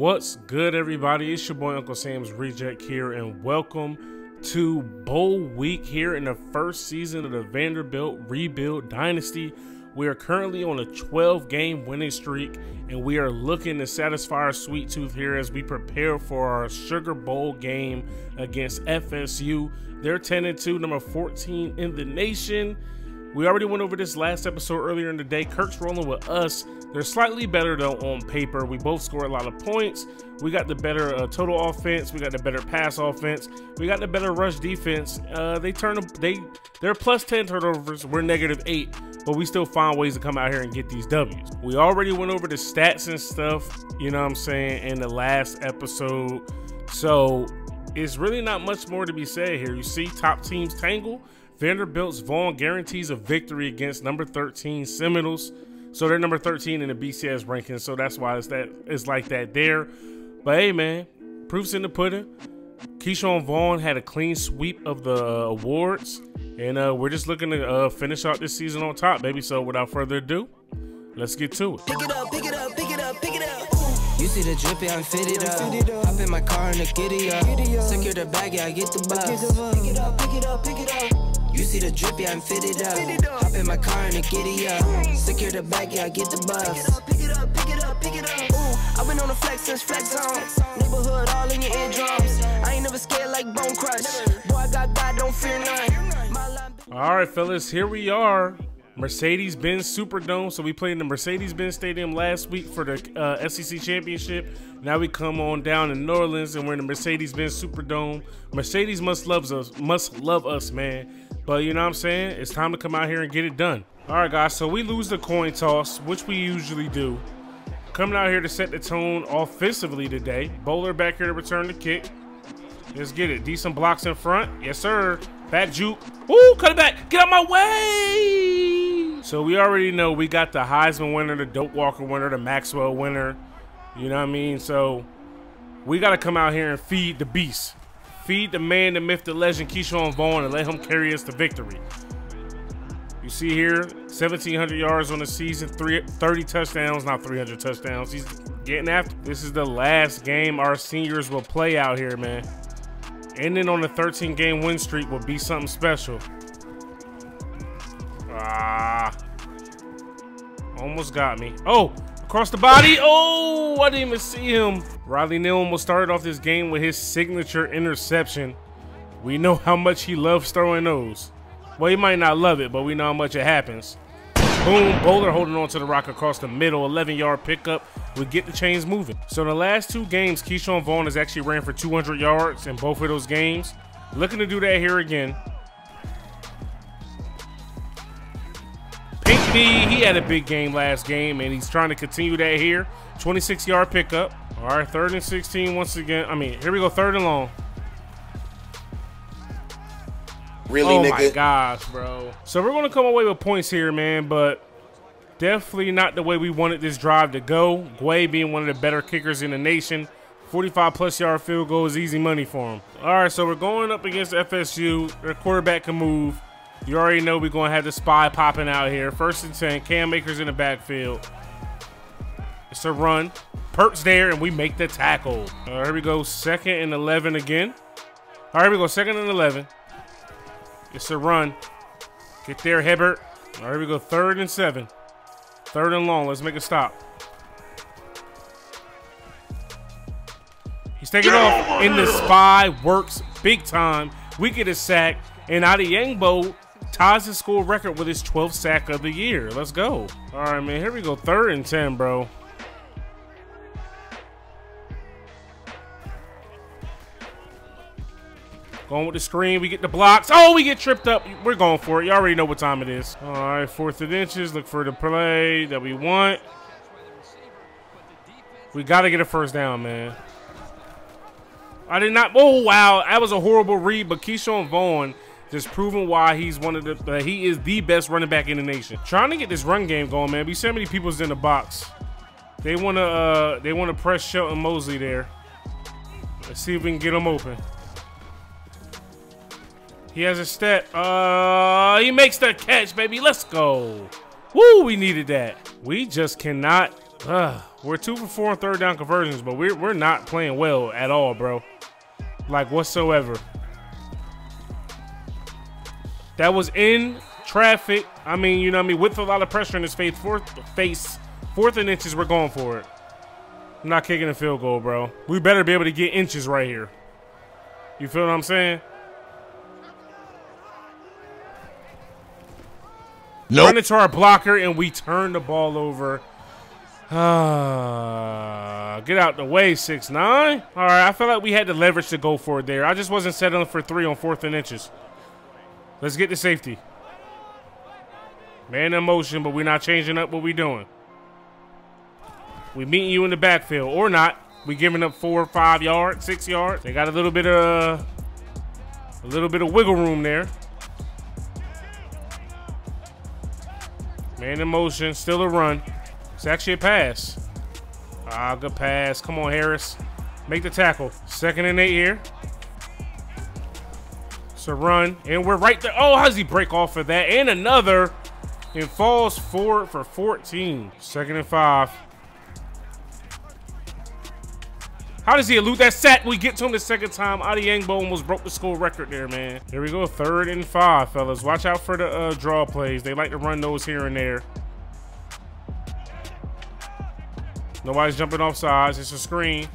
What's good, everybody? It's your boy Uncle Sam's Reject here, and welcome to Bowl Week here in the first season of the Vanderbilt Rebuild Dynasty. We are currently on a 12-game winning streak, and we are looking to satisfy our sweet tooth here as we prepare for our Sugar Bowl game against FSU. They're 10-2, number 14 in the nation. We already went over this last episode earlier in the day. Kirk's rolling with us. They're slightly better though on paper. We both score a lot of points. We got the better total offense. We got the better pass offense. We got the better rush defense. They're plus 10 turnovers. We're -8, but we still find ways to come out here and get these W's. We already went over the stats and stuff, you know what I'm saying, in the last episode. So it's really not much more to be said here. You see, top teams tangle. Vanderbilt's Vaughn guarantees a victory against number 13 Seminoles. So they're number 13 in the BCS ranking, so that's why it's like that there. But hey, man, proof's in the pudding. Keyshawn Vaughn had a clean sweep of the awards, and we're just looking to finish out this season on top, baby. So without further ado, let's get to it. Pick it up, pick it up, pick it up, pick it up. You see the drippy, I'm fitted up. Hop in my car and the giddy up. Secure the bag, yeah, I get the bus. Pick it up, pick it up, pick it up. You see the drippy, I'm fitted up. Hop in my car and the giddy up. Secure the bag, yeah, I get the bus. Pick it up, pick it up, pick it up. Ooh, I've been on the flex since flex zone. Neighborhood all in your eardrums. I ain't never scared like Bone Crush. Boy, I got God, don't fear none. All right, fellas, here we are. Mercedes-Benz Superdome. So we played in the Mercedes-Benz Stadium last week for the SEC Championship. Now we come on down in New Orleans and we're in the Mercedes-Benz Superdome. Mercedes must love us, man. But you know what I'm saying? It's time to come out here and get it done. All right, guys, so we lose the coin toss, which we usually do. Coming out here to set the tone offensively today. Bowler back here to return the kick. Let's get it. Decent blocks in front. Yes, sir. Back juke. Ooh, cut it back. Get out my way. So we already know we got the Heisman winner, the Dope Walker winner, the Maxwell winner. You know what I mean? So we got to come out here and feed the beast. Feed the man, the myth, the legend, Keyshawn Vaughn, and let him carry us to victory. You see here, 1,700 yards on the season, 30 touchdowns, not 300 touchdowns. He's getting after. This is the last game our seniors will play out here, man. Ending on a 13-game win streak would be something special. Almost got me. Oh, across the body. Oh, I didn't even see him. Riley Neal almost started off this game with his signature interception. We know how much he loves throwing those. Well, he might not love it, but we know how much it happens. Boom, Bowler holding on to the rock across the middle, 11-yard pickup. We get the chains moving. So in the last 2 games, Keyshawn Vaughn has actually ran for 200 yards in both of those games. Looking to do that here again. Pink D, he had a big game last game, and he's trying to continue that here. 26-yard pickup. All right, 3rd and 16 once again. I mean, here we go, 3rd and long. Really, oh nigga? My gosh, bro. So we're going to come away with points here, man, but definitely not the way we wanted this drive to go. Guay being one of the better kickers in the nation. 45-plus yard field goal is easy money for him. All right, so we're going up against FSU. Their quarterback can move. You already know we're going to have the spy popping out here. 1st and 10. Cam Akers in the backfield. It's a run. Perk's there, and we make the tackle. All right, here we go. 2nd and 11 again. All right, here we go. 2nd and 11. It's a run. Get there, Hibbert. All right, here we go. 3rd and 7. 3rd and long. Let's make a stop. He's taking off, and the spy works big time. We get a sack, and Adeyangbo ties the school record with his 12th sack of the year. Let's go. All right, man. Here we go. 3rd and 10, bro. Going with the screen, we get the blocks. Oh, we get tripped up. We're going for it. You already know what time it is. All right, 4th and inches. Look for the play that we want. We got to get a 1st down, man. I did not. Oh, wow. That was a horrible read, but Keyshawn Vaughn just proving why he's one of the, he is the best running back in the nation. Trying to get this run game going, man. We so many people's in the box. They want to press Shelton Mosley there. Let's see if we can get him open. He has a step. He makes the catch, baby. Let's go. Woo, we needed that. We just cannot We're 2 for 4 on third down conversions, but we're not playing well at all, bro. Like, whatsoever. That was in traffic. I mean, you know what I mean? With a lot of pressure in his face. Fourth and inches, we're going for it. I'm not kicking a field goal, bro. We better be able to get inches right here. You feel what I'm saying? Nope. Run into our blocker, and we turn the ball over. Get out the way, 6'9". All right, I felt like we had the leverage to go for it there. I just wasn't settling for 3 on 4th and inches. Let's get the safety. Man in motion, but we're not changing up what we're doing. We meeting you in the backfield, or not. We giving up 4 or 5 yards, 6 yards. They got a little bit of wiggle room there. Man in motion, still a run. It's actually a pass. Ah, good pass. Come on, Harris. Make the tackle. 2nd and 8 here. It's a run, and we're right there. Oh, how does he break off of that? And another. It falls forward for 14. 2nd and 5. How does he elude that sack? We get to him the second time. Adiyangbo almost broke the school record there, man. Here we go, 3rd and 5, fellas. Watch out for the draw plays. They like to run those here and there. Nobody's jumping off sides. It's a screen.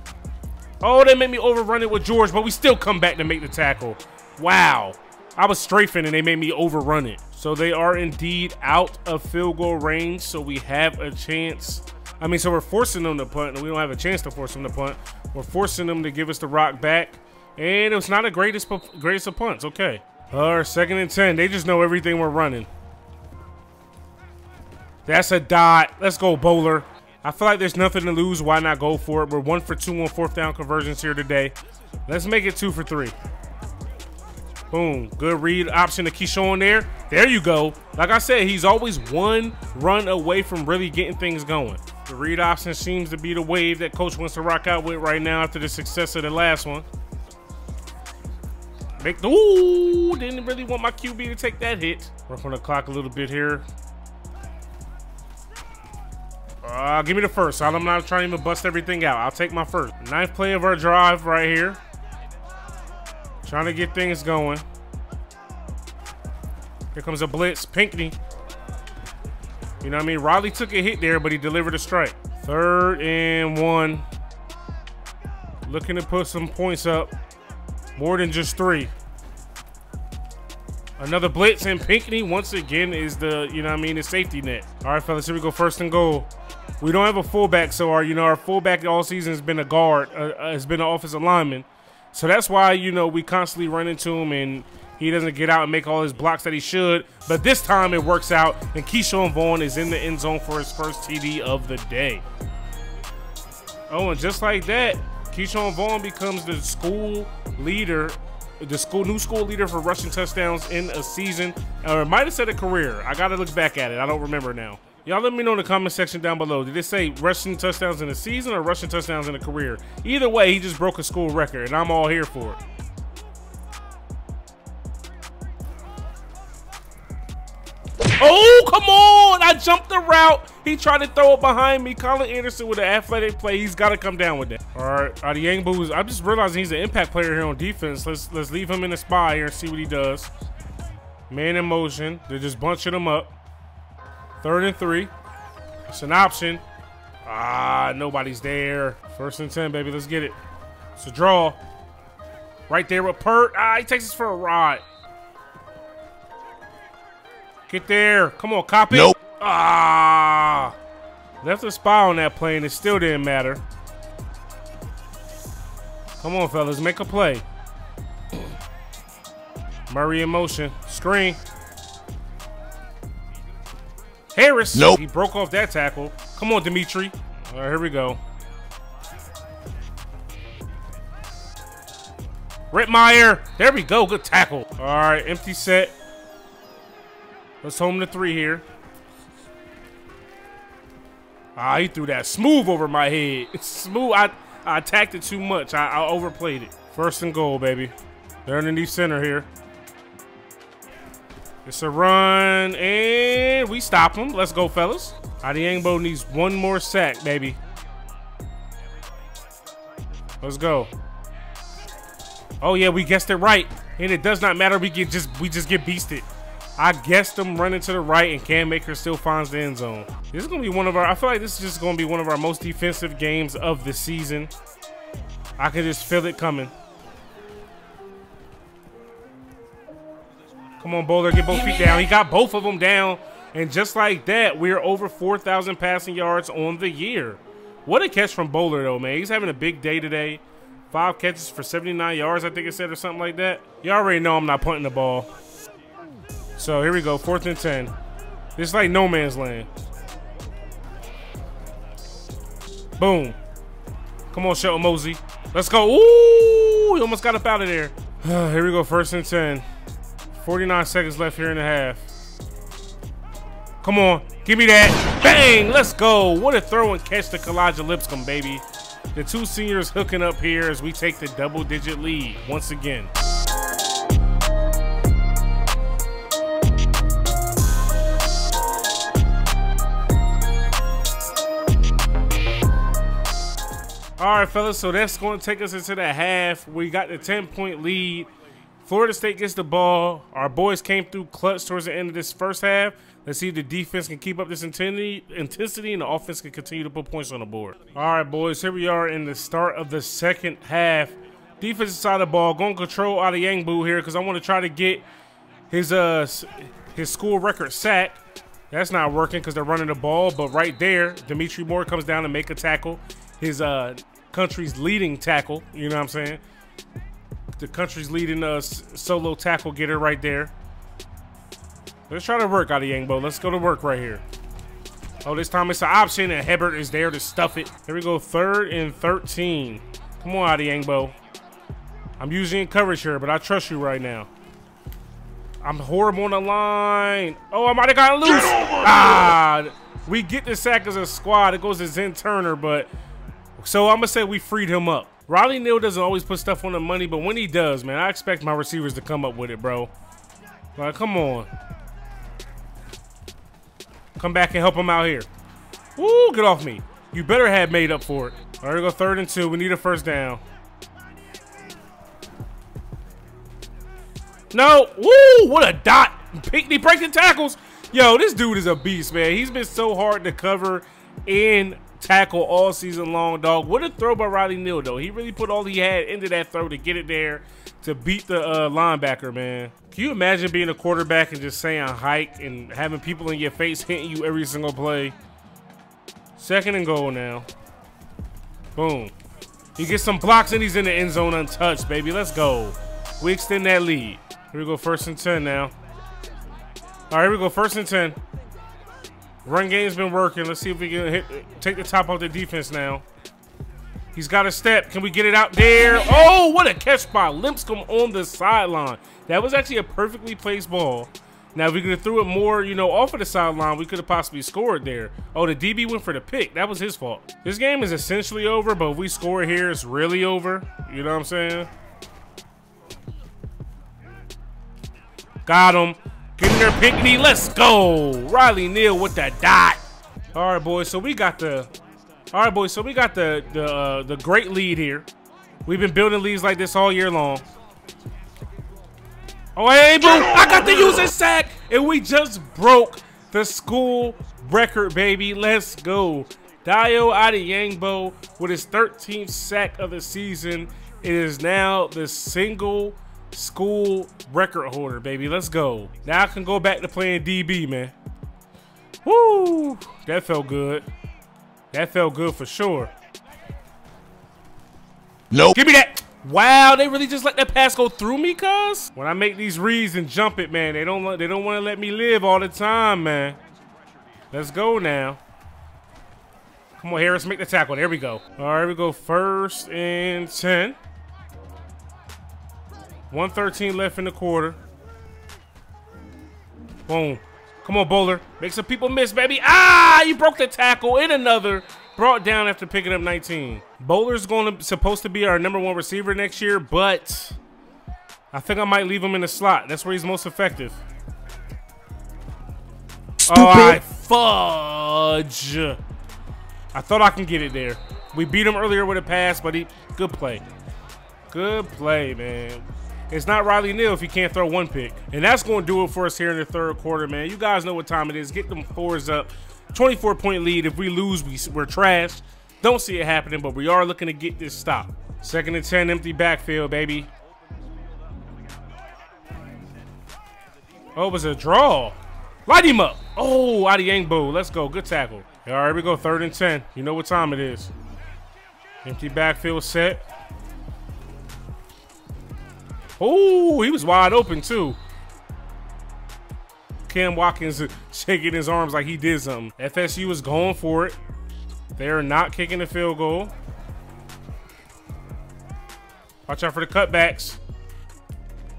Oh, they made me overrun it with George, but we still come back to make the tackle. Wow. I was strafing and they made me overrun it. So they are indeed out of field goal range, so we have a chance. I mean, so we're forcing them to punt, and we don't have a chance to force them to punt. We're forcing them to give us the rock back, and it's not the greatest of punts. Okay. 2nd and 10. They just know everything we're running. That's a dot. Let's go, Bowler. I feel like there's nothing to lose. Why not go for it? We're 1 for 2 on 4th down conversions here today. Let's make it 2 for 3. Boom. Good read option to Keyshawn there. There you go. Like I said, he's always 1 run away from really getting things going. The read option seems to be the wave that coach wants to rock out with right now after the success of the last one. Ooh, didn't really want my QB to take that hit. Rough on the clock a little bit here. Give me the first. I'm not trying to even bust everything out. I'll take my first. 9th play of our drive right here. Trying to get things going. Here comes a blitz. Pinckney. You know what I mean? Riley took a hit there, but he delivered a strike. 3rd and 1. Looking to put some points up. More than just 3. Another blitz, and Pinckney once again is the, you know what I mean, the safety net. All right, fellas, here we go. 1st and goal. We don't have a fullback, so our fullback all season has been a guard, has been an offensive lineman. So that's why, you know, we constantly run into him and he doesn't get out and make all his blocks that he should. But this time it works out, and Keyshawn Vaughn is in the end zone for his first TD of the day. Oh, and just like that, Keyshawn Vaughn becomes the school leader, new school leader for rushing touchdowns in a season, or it might have said a career. I got to look back at it. I don't remember now. Y'all let me know in the comment section down below. Did it say rushing touchdowns in a season or rushing touchdowns in a career? Either way, he just broke a school record, and I'm all here for it. Oh, come on! I jumped the route. He tried to throw it behind me. Colin Anderson with an athletic play. He's got to come down with that. All right, Adiyangbo. I'm just realizing he's an impact player here on defense. Let's leave him in the spy here and see what he does. Man in motion. They're just bunching him up. 3rd and 3. It's an option. Nobody's there. 1st and 10, baby. Let's get it. It's a draw. Right there with Pert. He takes us for a ride. Get there. Come on, copy. Nope. Left a spy on that play, and it still didn't matter. Come on, fellas. Make a play. Murray in motion. Screen. Harris. Nope. He broke off that tackle. Come on, Dimitri. All right, here we go. Rittmeyer. There we go. Good tackle. All right, empty set. Let's home the 3 here. He threw that smooth over my head. It's smooth. I attacked it too much. I overplayed it. 1st and goal, baby. They're underneath center here. It's a run, and we stop him. Let's go, fellas. Adiyangbo needs 1 more sack, baby. Let's go. Oh yeah, we guessed it right. And it does not matter. We just get beasted. I guessed them running to the right, and Cam Maker still finds the end zone. This is gonna be one of our, I feel like this is just gonna be one of our most defensive games of the season. I can just feel it coming. Come on, Bowler, get both feet down. He got both of them down. And just like that, we're over 4,000 passing yards on the year. What a catch from Bowler, though, man. He's having a big day today. 5 catches for 79 yards, I think it said, or something like that. You already know I'm not punting the ball. So here we go, 4th and 10. This is like no man's land. Boom. Come on, Shelton Mosey. Let's go. Ooh, he almost got up out of there. Here we go, 1st and 10. 49 seconds left here in the half. Come on, give me that. Bang, let's go. What a throw and catch to Kalijah Lipscomb, baby. The 2 seniors hooking up here as we take the double-digit lead once again. All right, fellas, so that's going to take us into the half. We got the 10-point lead. Florida State gets the ball. Our boys came through clutch towards the end of this first half. Let's see if the defense can keep up this intensity and the offense can continue to put points on the board. All right, boys, here we are in the start of the second half. Defensive side of the ball, going to control Adeyangbo here because I want to try to get his school record sack. That's not working because they're running the ball, but right there, Dimitri Moore comes down and make a tackle. His country's leading tackle, you know what I'm saying? The country's leading solo tackle getter right there. Let's try to work out of Yangbo. Let's go to work right here. Oh, this time it's an option, and Hebert is there to stuff it. Here we go, 3rd and 13. Come on, Adeyangbo. I'm using coverage here, but I trust you right now. I'm horrible on the line. Oh, I might have gotten loose. Ah, we get the sack as a squad. It goes to Zen Turner, but so I'm gonna say we freed him up. Riley Neal doesn't always put stuff on the money, but when he does, man, I expect my receivers to come up with it, bro. Like, come on. Come back and help him out here. Woo, get off me. You better have made up for it. All right, we go 3rd and 2. We need a first down. No. Woo, what a dot. Pinckney breaking tackles. Yo, this dude is a beast, man. He's been so hard to cover and tackle all season long, dog. What a throw by Riley Neal, though. He really put all he had into that throw to get it there to beat the linebacker, man. Can you imagine being a quarterback and just saying hike and having people in your face hitting you every single play? 2nd and goal now. Boom. He gets some blocks and he's in the end zone untouched, baby. Let's go. We extend that lead. Here we go, 1st and 10 now. All right, here we go, 1st and 10. Run game's been working. Let's see if we can take the top off the defense now. He's got a step. Can we get it out there? Oh, what a catch by Lipscomb on the sideline. That was actually a perfectly placed ball. Now, if we could have threw it more, you know, off of the sideline, we could have possibly scored there. Oh, the DB went for the pick. That was his fault. This game is essentially over, but if we score here, it's really over. You know what I'm saying? Got him. Get in there, Pinckney. Let's go. Riley Neal with that dot. All right, boys. So we got the great lead here. We've been building leads like this all year long. Oh, hey, boom. I got to use a sack, and we just broke the school record, baby. Let's go. Dayo Adeyangbo with his 13th sack of the season. It is now the single school record holder, baby. Let's go. Now I can go back to playing DB, man. Woo. That felt good. That felt good for sure. Nope. Give me that. Wow, they really just let that pass go through me, cuz? When I make these reads and jump it, man, they don't want to let me live all the time, man. Let's go now. Come on, Harris, make the tackle. There we go. All right, we go 1st and 10. 1:13 left in the quarter. Boom. Come on, Bowler. Make some people miss, baby. Ah, you broke the tackle. And another. Brought down after picking up 19. Bowler's supposed to be our #1 receiver next year, but I think I might leave him in the slot. That's where he's most effective. Stupid. Oh, I fudge. I thought I can get it there. We beat him earlier with a pass, but good play. Good play, man. It's not Riley Neal if he can't throw one pick. And that's going to do it for us here in the third quarter, man. You guys know what time it is. Get them fours up. 24-point lead. If we lose, we're trash. Don't see it happening, but we are looking to get this stop. 2nd and 10, empty backfield, baby. Oh, it was a draw. Light him up. Oh, Adeyembo. Let's go. Good tackle. All right, here we go. 3rd and 10. You know what time it is. Empty backfield set. Oh, he was wide open, too. Cam Watkins shaking his arms like he did something. FSU is going for it. They're not kicking the field goal. Watch out for the cutbacks.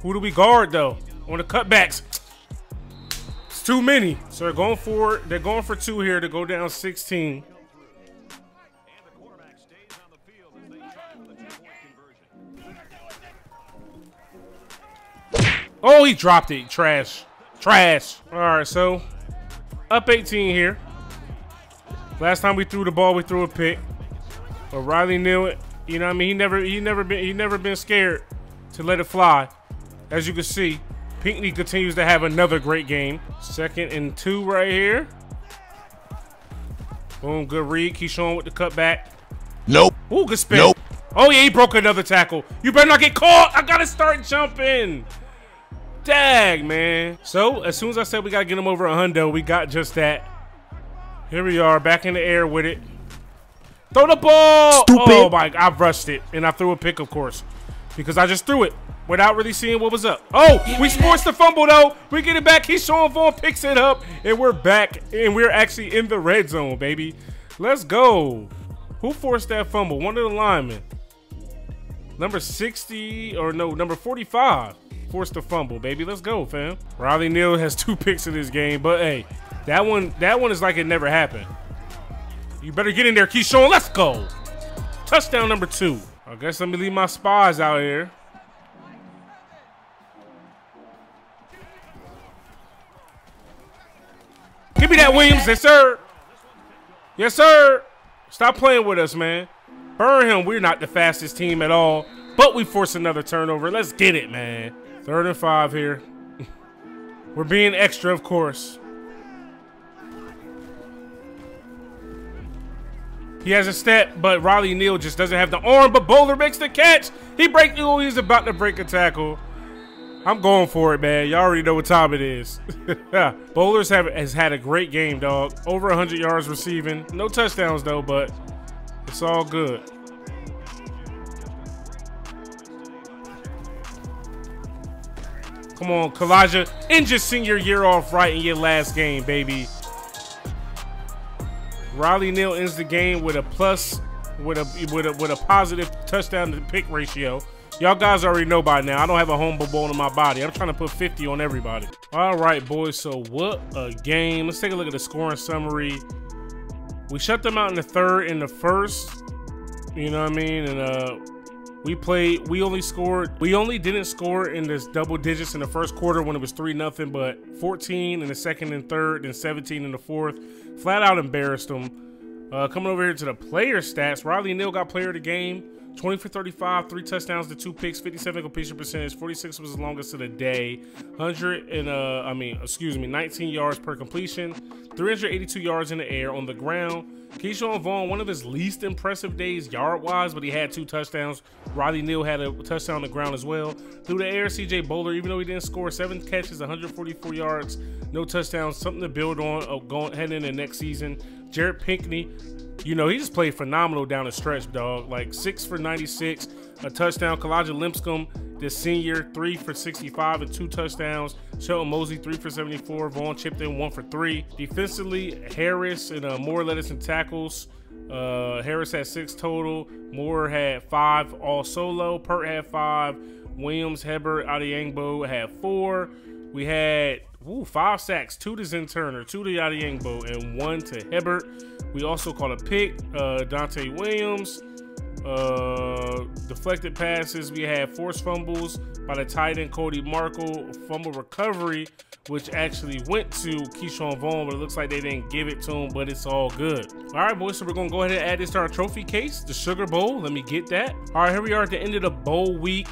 Who do we guard, though? On the cutbacks. It's too many. So they're going for it. They're going for 2 here to go down 16. Oh, he dropped it. Trash. Trash. All right, so up 18 here. Last time we threw the ball, we threw a pick. But Riley knew it. You know what I mean? He never been scared to let it fly. As you can see, Pinckney continues to have another great game. 2nd and 2 right here. Boom, good read. Keyshawn with the cutback. Nope. Ooh, good spin. Nope. Oh, yeah, he broke another tackle. You better not get caught. I got to start jumping. Dag, man. So, as soon as I said we got to get him over a hundo, we got just that. Here we are, back in the air with it. Throw the ball. Stupid. Oh, my. I rushed it, and I threw a pick, of course, because I just threw it without really seeing what was up. Oh, we forced the fumble, though. We get it back. Keyshawn Vaughn picks it up, and we're back, and we're actually in the red zone, baby. Let's go. Who forced that fumble? One of the linemen. Number 60, or no, number 45. Forced the fumble, baby. Let's go, fam. Riley Neal has 2 picks in this game, but hey, that one is like it never happened. You better get in there, Keyshawn. Let's go. Touchdown number 2. I guess let me leave my spies out here. Give me that, Williams. Yes, sir. Yes, sir. Stop playing with us, man. Burn him. We're not the fastest team at all, but we force another turnover. Let's get it, man. 3rd and 5 here. We're being extra, of course. He has a step, but Riley Neal just doesn't have the arm, but Bowler makes the catch. He breaks. Oh, he's about to break a tackle. I'm going for it, man. Y'all already know what time it is. Bowlers has had a great game, dog. Over 100 yards receiving. No touchdowns, though, but it's all good. Come on, Kalijah. End your senior year off right in your last game, baby. Riley Neal ends the game with a plus, with a positive touchdown to pick ratio. Y'all guys already know by now. I don't have a humble bone in my body. I'm trying to put 50 on everybody. All right, boys. So what a game. Let's take a look at the scoring summary. We shut them out in the 3rd and the 1st. You know what I mean? And we only didn't score in this double digits in the 1st quarter when it was 3-0, but 14 in the 2nd and 3rd and 17 in the 4th. Flat out embarrassed them. Coming over here to the player stats, Riley Neal got player of the game. 20 for 35, 3 touchdowns to 2 picks, 57 completion percentage, 46 was the longest of the day, 19 yards per completion, 382 yards in the air. On the ground, Keyshawn Vaughn, one of his least impressive days yard-wise, but he had 2 touchdowns. Riley Neal had a touchdown on the ground as well. Through the air, CJ Bowler, even though he didn't score, 7 catches, 144 yards, no touchdowns, something to build on heading into next season. Jarrett Pinckney, you know, he just played phenomenal down the stretch, dog. Like 6 for 96, a touchdown. Kalijah Lipscomb, the senior, 3 for 65 and 2 touchdowns. Shelton Mosley, 3 for 74. Vaughn chipped in 1 for 3. Defensively, Harris and Moore led us in tackles. Harris had 6 total. Moore had 5 all solo. Pert had 5. Williams, Hebert, Adeyembo had 4. We had 5 sacks, 2 to Zen Turner, 2 to Adeyembo, and 1 to Hebert. We also caught a pick, Dante Williams. Deflected passes, we had forced fumbles by the tight end Cody Markle, fumble recovery, which actually went to Keyshawn Vaughn, but it looks like they didn't give it to him, but it's all good. All right, boys, so we're gonna go ahead and add this to our trophy case, the Sugar Bowl. Let me get that. All right, here we are at the end of the bowl week.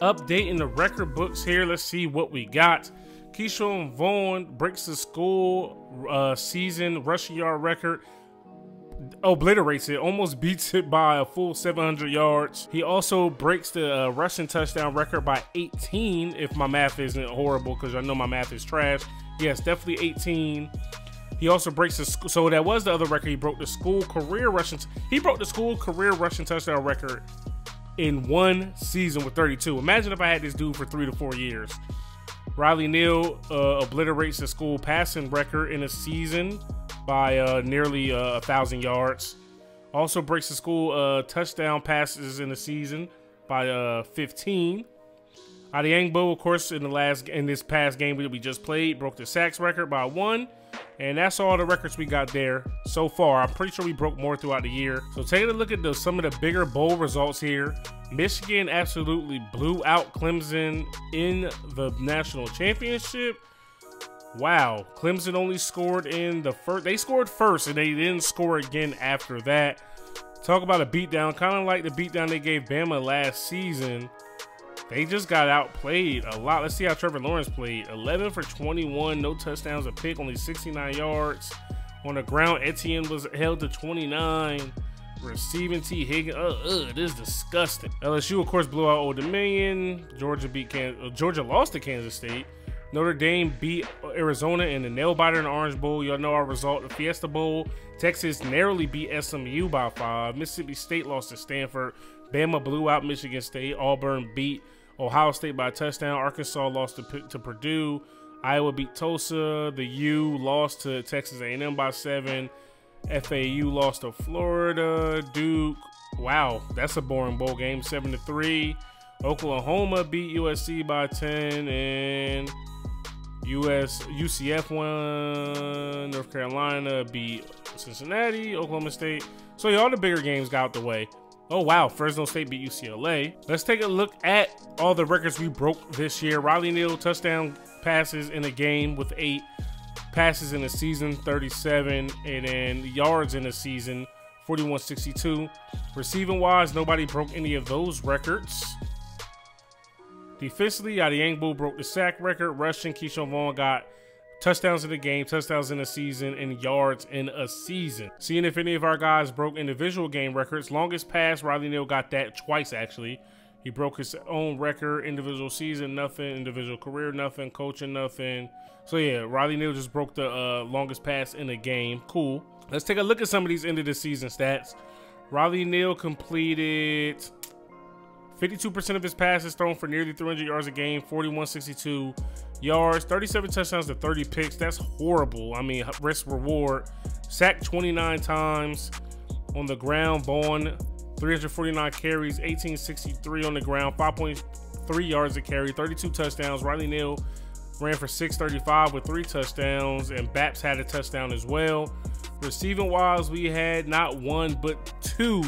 Updating the record books here. Let's see what we got. Keyshawn Vaughn breaks the school season rushing yard record. Obliterates it, almost beats it by a full 700 yards. He also breaks the rushing touchdown record by 18, if my math isn't horrible, because I know my math is trash. Yes, definitely 18. He also breaks the so that was the other record. He broke the school career rushing. He broke the school career rushing touchdown record in one season with 32. Imagine if I had this dude for 3 to 4 years. Riley Neal obliterates the school passing record in a season by nearly 1,000 yards. Also breaks the school touchdown passes in the season by 15. Adiangbo, of course, in this past game that we just played, broke the sacks record by 1. And that's all the records we got there so far. I'm pretty sure we broke more throughout the year. So taking a look at some of the bigger bowl results here. Michigan absolutely blew out Clemson in the national championship. Wow, Clemson only scored in the first. They scored first and they didn't score again after that. Talk about a beatdown, kind of like the beatdown they gave Bama last season. They just got outplayed a lot. Let's see how Trevor Lawrence played. 11 for 21, no touchdowns, a pick, only 69 yards. On the ground, Etienne was held to 29. Receiving T. Higgins. This is disgusting. LSU, of course, blew out Old Dominion. Georgia lost to Kansas State. Notre Dame beat Arizona in the nail biter in the Orange Bowl. Y'all know our result, the Fiesta Bowl. Texas narrowly beat SMU by 5. Mississippi State lost to Stanford. Bama blew out Michigan State. Auburn beat Ohio State by a touchdown. Arkansas lost to Purdue. Iowa beat Tulsa. The U lost to Texas A&M by 7. FAU lost to Florida. Duke. Wow, that's a boring bowl game. 7-3. Oklahoma beat USC by 10, and UCF won. North Carolina beat Cincinnati. Oklahoma State. So yeah, all the bigger games got out the way. Oh wow, Fresno State beat UCLA. Let's take a look at all the records we broke this year. Riley Neal touchdown passes in a game with 8. Passes in a season, 37, and then yards in a season, 41-62. Receiving wise, nobody broke any of those records. Defensively, Adiangbo broke the sack record. Rushing, Keyshawn Vaughn got touchdowns in the game, touchdowns in a season, and yards in a season. Seeing if any of our guys broke individual game records. Longest pass, Riley Neal got that twice, actually. He broke his own record. Individual season, nothing. Individual career, nothing. Coaching, nothing. So yeah, Riley Neal just broke the longest pass in a game. Cool. Let's take a look at some of these end of the season stats. Riley Neal completed 52% of his passes thrown for nearly 300 yards a game, 41-62 yards, 37 touchdowns to 30 picks. That's horrible. I mean, risk reward. Sacked 29 times. On the ground, Vaughn 349 carries, 1863 on the ground, 5.3 yards a carry, 32 touchdowns. Riley Neal ran for 635 with 3 touchdowns, and Baps had a touchdown as well. Receiving wise, we had not 1 but 2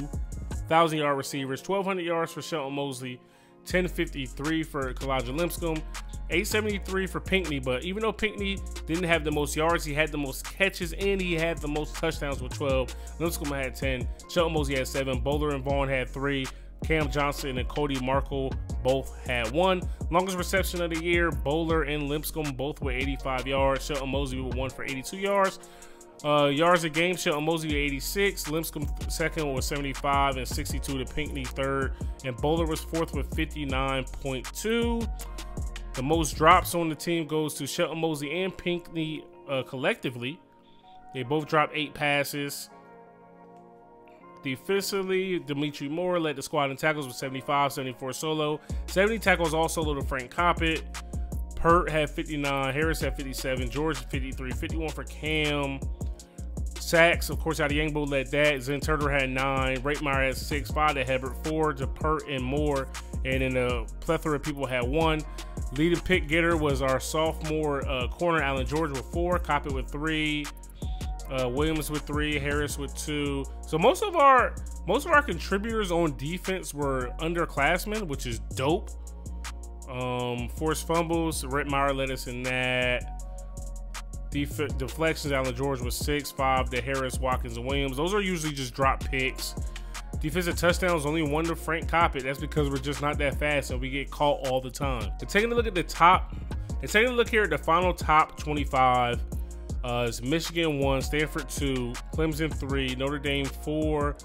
1,000-yard receivers. 1,200 yards for Shelton Mosley, 1053 for Kalijah Lipscomb, 873 for Pinckney. But even though Pinckney didn't have the most yards, he had the most catches and he had the most touchdowns with 12. Lipscomb had 10. Shelton Mosley had 7. Bowler and Vaughn had 3. Cam Johnson and Cody Markle both had 1. Longest reception of the year, Bowler and Lipscomb both with 85 yards. Shelton Mosley with 1 for 82 yards. Yards a game, Shelton Mosley 86, Lipscomb second with 75 and 62 to Pinckney third, and Bowler was fourth with 59.2. The most drops on the team goes to Shelton Mosley and Pinckney collectively. They both dropped 8 passes. Defensively, Dimitri Moore led the squad in tackles with 75, 74 solo. 70 tackles all solo to Frank Coppett. Pert had 59, Harris had 57, George 53, 51 for Cam. Sacks, of course, Adiangbo led that. Zen Turner had 9, Raitmeyer had 6, 5 to Hebert, 4 to Pert and Moore, and then a plethora of people had 1. Leading pick getter was our sophomore corner, Allen George, with 4, Coppett with 3, Williams with 3, Harris with 2. So most of our Most of our contributors on defense were underclassmen, which is dope. Forced fumbles, Rhett Meyer led us in that. Deflections, Allen George was 6-5 to Harris, Watkins, and Williams. Those are usually just drop picks. Defensive touchdowns, only one to Frank Coppett. That's because we're just not that fast and we get caught all the time. And taking a look at the top, and taking a look here at the final top 25, it's Michigan 1, Stanford 2, Clemson 3, Notre Dame 4,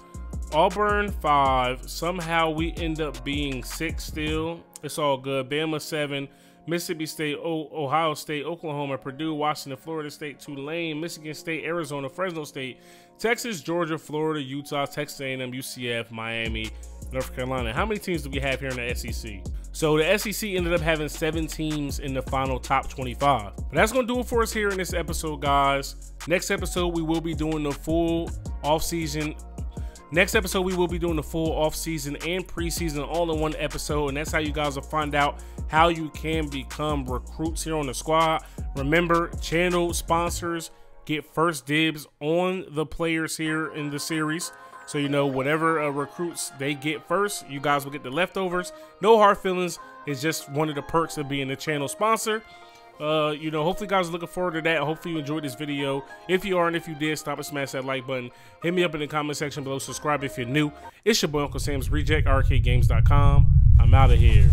Auburn 5. Somehow we end up being 6 still. It's all good. Bama 7, Mississippi State, Ohio State, Oklahoma, Purdue, Washington, Florida State, Tulane, Michigan State, Arizona, Fresno State, Texas, Georgia, Florida, Utah, Texas A&M, UCF, Miami, North Carolina. How many teams do we have here in the SEC? So the SEC ended up having 7 teams in the final top 25. But that's going to do it for us here in this episode, guys. Next episode, we will be doing the full offseason. Next episode, we will be doing the full offseason and preseason all in one episode. And that's how you guys will find out how you can become recruits here on the squad. Remember, channel sponsors get first dibs on the players here in the series. So, you know, whatever recruits they get first, you guys will get the leftovers. No hard feelings. It's just one of the perks of being a channel sponsor. You know, hopefully you guys are looking forward to that. Hopefully you enjoyed this video. If you are, and if you did, stop and smash that like button. Hit me up in the comment section below. Subscribe if you're new. It's your boy Uncle Sam's Reject, arcadegames.com. I'm out of here.